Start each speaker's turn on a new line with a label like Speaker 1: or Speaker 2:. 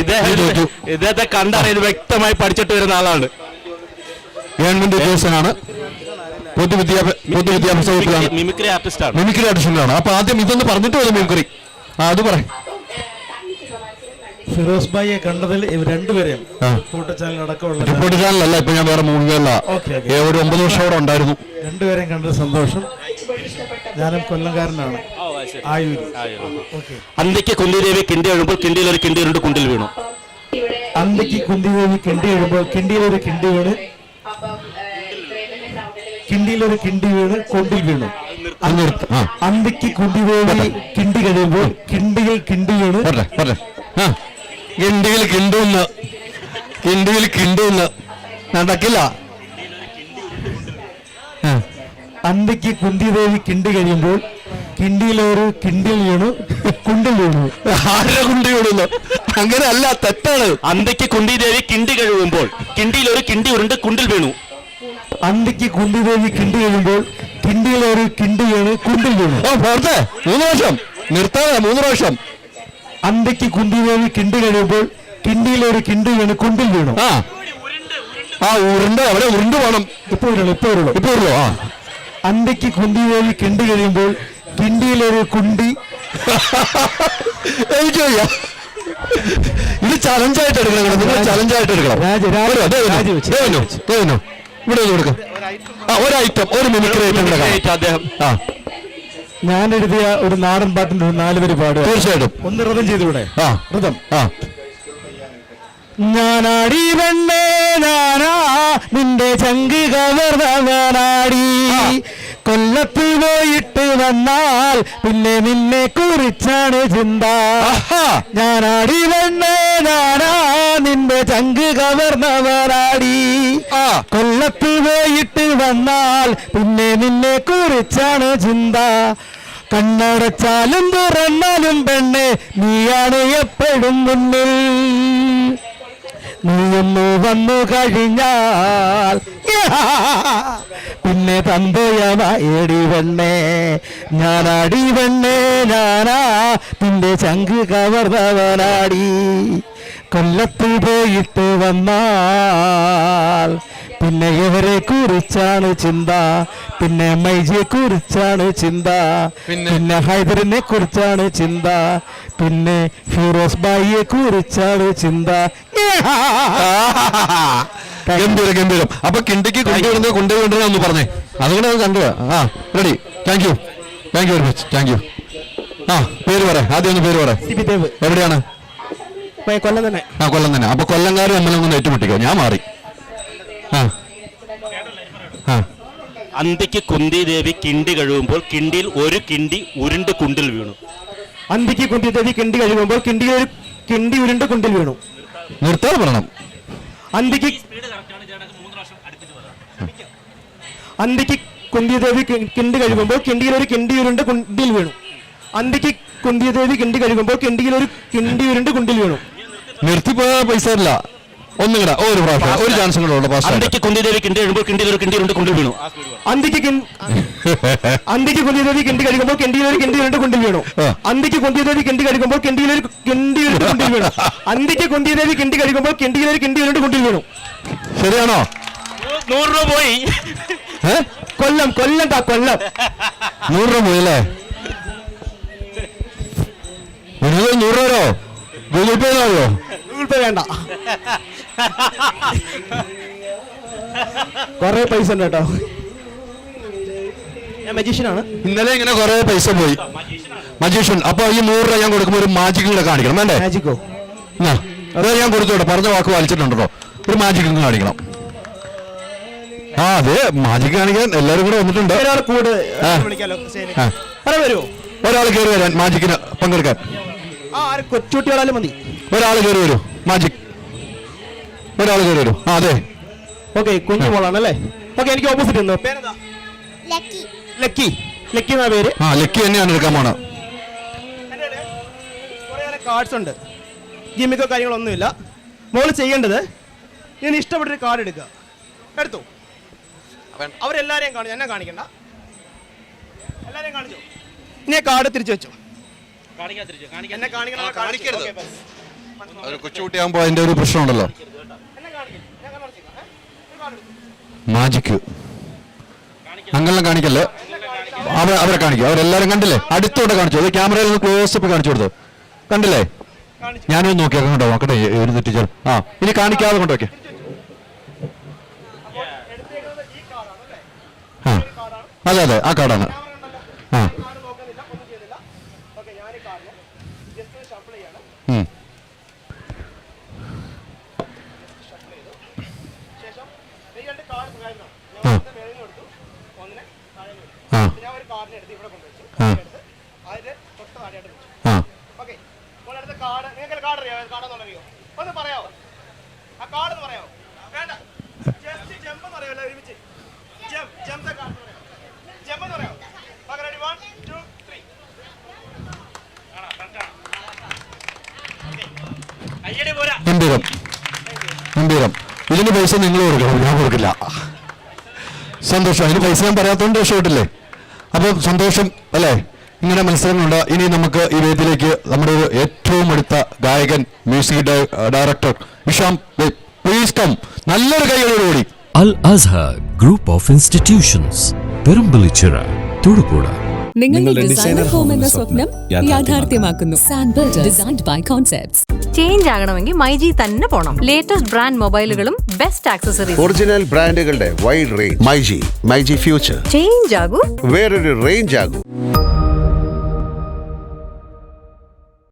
Speaker 1: ഇദ്ദേഹത്തെ കണ്ടാൽ ഇത് വ്യക്തമായി പഠിച്ചിട്ട് വരുന്ന ആളാണ്.
Speaker 2: ഗവൺമെന്റ് ഉദ്യോഗസ്ഥനാണ്, പൊതുവിദ്യാഭ്യാസ വകുപ്പിലാണ്,
Speaker 1: മിമിക്രി ആർട്ടിസ്റ്റാണ്.
Speaker 2: മിമിക്രി ആർട്ടിസ്റ്റാണ്. അപ്പൊ ആദ്യം ഇതൊന്ന് പറഞ്ഞിട്ട് വരും മിമിക്രി. അത് പറയും.
Speaker 3: ഫിറോസ് ഭായിയെ കണ്ടതിൽ ഇവർ രണ്ടുപേരെയും
Speaker 2: റിപ്പോർട്ട് ചാനലല്ല, ഇപ്പൊ ഞാൻ വേറെ മൂവികളില ഒരു 9 വർഷം അവിടെ ഉണ്ടായിരുന്നു.
Speaker 3: രണ്ടുപേരെയും കണ്ടത് സന്തോഷം. ഞാനും കൊല്ലംകാരനാണ്, ആയൂര്.
Speaker 1: അന്തിക്ക് കുന്തിദേവി കിണ്ടി എഴുമ്പോൾ കിണ്ടിയിൽ ഒരു കിണ്ടി രണ്ട് കുണ്ടിൽ വീണു.
Speaker 3: അന്തിക്ക് കുന്തിദേവി കിണ്ടി എഴുമ്പോൾ കിണ്ടിയിലൊരു കിണ്ടി വീണ്, കിണ്ടിയിലൊരു കിണ്ടി വീണ് കൊണ്ടിൽ വീണു. അന്തിക്ക് കുന്തിദേവി കിണ്ടി കഴിയുമ്പോൾ കിണ്ടിയിൽ കിണ്ടി വീണ്,
Speaker 2: കിണ്ടിയിൽ കിണ്ടുന്ന് നടക്കില്ല.
Speaker 3: അന്തിക്ക് കുന്തിദേവി കിണ്ടി കഴിയുമ്പോൾ കിണ്ടിയിലൊരു കിണ്ടിൽ വീണു, കുണ്ടിൽ വീണു.
Speaker 2: ആരുടെ കുണ്ടി വീണു? അങ്ങനെ അല്ല, തെറ്റാണ്.
Speaker 1: അന്തിക്ക് കുന്തിദേവി കിണ്ടി കഴിയുമ്പോൾ കിണ്ടിയിൽ ഒരു കിണ്ടി ഉരുണ്ട് കുണ്ടിൽ വീണു.
Speaker 3: അന്തിക്ക് കുന്തിദേവി കിണ്ടി കഴിയുമ്പോൾ കിണ്ടിയിലൊരു കിണ്ടി വീണ് കുണ്ടിൽ വീണു.
Speaker 2: 3 പ്രാവശ്യം നിർത്താതെ 3 പ്രാവശ്യം.
Speaker 3: അന്തിക്ക് കുന്തിദേവി കിണ്ടി കഴിയുമ്പോൾ കിണ്ടിയിലൊരു കിണ്ടി വീണ് കുണ്ടിൽ വീണു.
Speaker 2: ഉരുണ്ട് അവിടെ ഉരുണ്ട് വേണം.
Speaker 3: ഇപ്പൊ വരുള്ളൂ. അന്തിക്ക് കുന്തിദേവി കിണ്ടി കഴിയുമ്പോൾ കിണ്ടിയിലൊരു കുണ്ടി.
Speaker 2: എനിക്ക് ഇത് ചലഞ്ചായിട്ട് എടുക്കണം, നിങ്ങൾ ചലഞ്ചായിട്ട് എടുക്കണം. ഇവിടെ കൊടുക്കാം ഒരു ഐറ്റം, ഒരു മിമിക്രി ഐറ്റം അദ്ദേഹം.
Speaker 3: ഞാൻ എഴുതിയ ഒരു നാടൻ പാട്ടിന്റെ 4 വരി പാടുക.
Speaker 2: തീർച്ചയായിട്ടും.
Speaker 3: ഒന്ന് ഋതം ചെയ്തുകൂടെ? ഋതം. ഞാനാടി വെണ്ണേ ഞാനാ നിന്റെ ചങ്ക് കവർന്നവനാടി, കൊല്ലത്ത് പോയിട്ട് വന്നാൽ പിന്നെ നിന്നെ കുറിച്ചാണ് ചിന്ത. ഞാനാടി വെണ്ണേ ഞാനാ നിന്റെ ചങ്ക് കവർന്നവനാടി, കൊല്ലത്ത് പോയിട്ട് വന്നാൽ പിന്നെ നിന്നെ കുറിച്ചാണ് ചിന്ത. കണ്ണടച്ചാലും തുറന്നാലും പെണ്ണെ നീയാണ് എപ്പോഴും മുന്നിൽ, നീയൊന്നു വന്നു കഴിഞ്ഞാൽ പിന്നെ തന്തയടി പെണ്ണേ. ഞാനാടി പെണ്ണേ ഞാനാ നിന്റെ ചങ്ക് കവർന്നവനാടി, കൊല്ലത്ത് പോയിട്ട് വന്നാൽ പിന്നെ ഇവരെ കുറിച്ചാണ് ചിന്ത, പിന്നെ മൈജിയെ കുറിച്ചാണ് ചിന്ത, പിന്നെ ഹൈദറിനെ കുറിച്ചാണ് ചിന്ത, പിന്നെ ഫിറോസ് ഭായിയെ കുറിച്ചാണ് ചിന്ത.
Speaker 2: ഗംഭീരം. അപ്പൊ കിണ്ടിക്ക് കൊണ്ടുവരുന്ന ഒന്ന് പറഞ്ഞേ, അതുകൊണ്ട് അത് കണ്ടു. Ready. Thank you very much. Thank you. പേര് പറ, ആദ്യം ഒന്ന് പേര് പറ. എവിടെയാണ്?
Speaker 3: കൊല്ലം തന്നെ.
Speaker 2: കൊല്ലം തന്നെ. അപ്പൊ കൊല്ലംകാർ നമ്മളൊന്ന് ഏറ്റുമുട്ടിക്കോ, ഞാൻ മാറി.
Speaker 1: അന്തിക്ക് കുന്തിദേവി കിണ്ടി കഴിയുമ്പോൾ കിണ്ടിയിൽ ഒരു കിണ്ടി ഉരുണ്ട് കുണ്ടിൽ വീണു.
Speaker 3: അന്തിക്ക് കുന്തിദേവി കിണ്ടി കഴിയുമ്പോൾ കിണ്ടിയിൽ ഒരു കിണ്ടി ഉരുണ്ട് കുണ്ടിൽ വീണു.
Speaker 2: നിർത്താതെ പറയണം.
Speaker 3: അന്തിക്ക് കുന്തിദേവി കിണ്ടി കഴിയുമ്പോൾ കിണ്ടിയിൽ ഒരു കിണ്ടി ഉരുണ്ട് കുണ്ടിൽ വീണു. അന്തിക്ക് കുന്തിദേവി കിണ്ടി കഴിയുമ്പോൾ കിണ്ടിയിൽ ഒരു കിണ്ടി ഉരുണ്ട് കുണ്ടിൽ വീണു.
Speaker 2: നിർത്തിപ്പോയ പൈസ ഇല്ല. ഒന്നും കൂടെ ഒരു പ്രാവശ്യം, ഒരു ചാൻസ് കൂടെ ഉള്ളു.
Speaker 1: അന്തിക്ക് കുന്തിദേവി കിണ്ടി കഴിയുമ്പോൾ കിണ്ടിയിൽ ഒരു കിണ്ടി ഉരുണ്ട് കുണ്ടിൽ വീണു.
Speaker 3: അന്തിക്ക് കുന്തിദേവി കിണ്ടി കഴിയുമ്പോൾ കിണ്ടിയിൽ ഒരു കിണ്ടി ഉരുണ്ട് കുണ്ടിൽ വീണു. അന്തിക്ക് കുന്തിദേവി കിണ്ടി കഴിയുമ്പോൾ കിണ്ടിയിൽ ഒരു കിണ്ടി ഉരുണ്ട് കുണ്ടിൽ വീണു. അന്തിക്ക് കുന്തിദേവി കിണ്ടി കഴിയുമ്പോൾ കിണ്ടിയിൽ ഒരു കിണ്ടി ഉരുണ്ട് കുണ്ടിൽ വീണു.
Speaker 2: ശരിയാണോ?
Speaker 1: 100 രൂപ പോയി.
Speaker 3: കൊല്ലം 100
Speaker 2: രൂപ പോയല്ലേ? 100 രൂപയോ? ഗൂഗിൾ പേ ആണോ?
Speaker 3: ഗൂഗിൾ പേ വേണ്ട, കൊറേ പൈസ ഉണ്ട് കേട്ടോ. ഞാൻ മജീഷ്യനാണ്.
Speaker 2: ഇന്നലെ ഇങ്ങനെ കൊറേ പൈസ പോയി. മജീഷ്യൻ. അപ്പൊ ഈ 100 രൂപ ഞാൻ കൊടുക്കുമ്പോൾ ഒരു മാജിക് കൂടെ കാണിക്കണം, വേണ്ടേ?
Speaker 3: മാജിക്കോ?
Speaker 2: അത് ഞാൻ കൊടുത്തോട്ടെ, പറഞ്ഞ വാക്ക് പാലിച്ചിട്ടുണ്ടോ? ഒരു മാജിക് കാണിക്കണം. അതെ, മാജിക് കാണിക്കാൻ എല്ലാവരും കൂടെ വന്നിട്ടുണ്ട്.
Speaker 3: ഒരാൾ
Speaker 2: കയറി വരാൻ, മാജിക്കിന് പങ്കെടുക്കാൻ.
Speaker 3: കൊച്ചുകുട്ടികളാലും മതി.
Speaker 2: ഒരാൾ കയറി വരൂ. മാജിക് ഒരാൾ കയറി വരൂ. അതെ,
Speaker 3: ഓക്കെ. കുഞ്ഞു മോളാണല്ലേ? ഓക്കെ. എനിക്ക് ഓപ്പോസിറ്റ് ഉണ്ടോ? ലക്കി. ലക്കി എന്നാ പേര്.
Speaker 2: ലക്കി തന്നെയാണ് എടുക്കാൻ പോണത്.
Speaker 3: കാർഡ്സ് ഉണ്ട്, ജിമ്മിക്കോ കാര്യങ്ങളൊന്നുമില്ല. മോള് ചെയ്യേണ്ടത്, ഞാൻ ഇഷ്ടപ്പെട്ടൊരു കാർഡ് എടുക്കുക. എടുത്തു. അവരെല്ലാരെയും കാണിച്ചു, എന്നെ കാണിക്കണ്ട, എല്ലാരെയും കാണിച്ചു. ഇനി കാർഡ് തിരിച്ചു വെച്ചു. എന്നെ കാണിക്കണം.
Speaker 2: ഒരു കൊച്ചുകുട്ടിയാകുമ്പോൾ അതിന്റെ ഒരു പ്രശ്നമുണ്ടല്ലോ. മാജിക്ക് അങ്ങനെ കാണിക്കല്ലേ, അവരെ കാണിക്കും. അവരെല്ലാരും കണ്ടില്ലേ, അടുത്തോടെ കാണിച്ചു. അത് ക്യാമറയിൽ ഒന്ന് ക്ലോസപ്പ് കാണിച്ചു കൊടുത്തു, കണ്ടില്ലേ? ഞാനൊന്ന് നോക്കിയാൽ കണ്ടോ, നോക്കട്ടെ ഒരു തെറ്റിച്ചാൽ. ആ ഇനി കാണിക്കാതെ കൊണ്ടുവയ്ക്കേ. ആ അതെ അതെ, ആ കാർഡാണ്. ആ ഗംഭീരം ഗംഭീരം. ഇതിന് പൈസ നിങ്ങൾ കൊടുക്കണം, ഞാൻ കൊടുക്കില്ല. സന്തോഷം. അതിന് പൈസ ഞാൻ പറയാത്തതുകൊണ്ട് രക്ഷപ്പെട്ടില്ലേ. അപ്പോൾ സന്തോഷം അല്ലേ. ഇങ്ങനെ മത്സരങ്ങളുണ്ട്. ഇനി നമുക്ക് ഈ വേദിയിലേക്ക് നമ്മുടെ ഒരു ഏറ്റവും അടുത്ത ഗായകൻ, music director Isham, please come. നല്ലൊരു കൈയോടുകൂടി.
Speaker 4: Al Azhar Group of Institutions, Perumpillichira, Thodupuzha.
Speaker 5: നിങ്ങളുടെ ഡിസൈനർ ഹോം എന്ന സ്വപ്നം യാഥാർത്ഥ്യമാക്കുന്നു. സാൻബിൾഡ്, ഡിസൈൻഡ് ബൈ കോൺസെപ്റ്റ്സ്.
Speaker 6: ചേഞ്ച് ആകണമെങ്കിൽ മൈജി തന്നെ പോണം. ലേറ്റസ്റ്റ് ബ്രാൻഡ് മൊബൈലുകളും ബെസ്റ്റ് ആക്സസറീസ്,
Speaker 7: ഒറിജിനൽ ബ്രാൻഡുകളുടെ wide range. MyG future.
Speaker 6: Change ആകൂ,
Speaker 7: വേറൊരു റേഞ്ച് ആകൂ.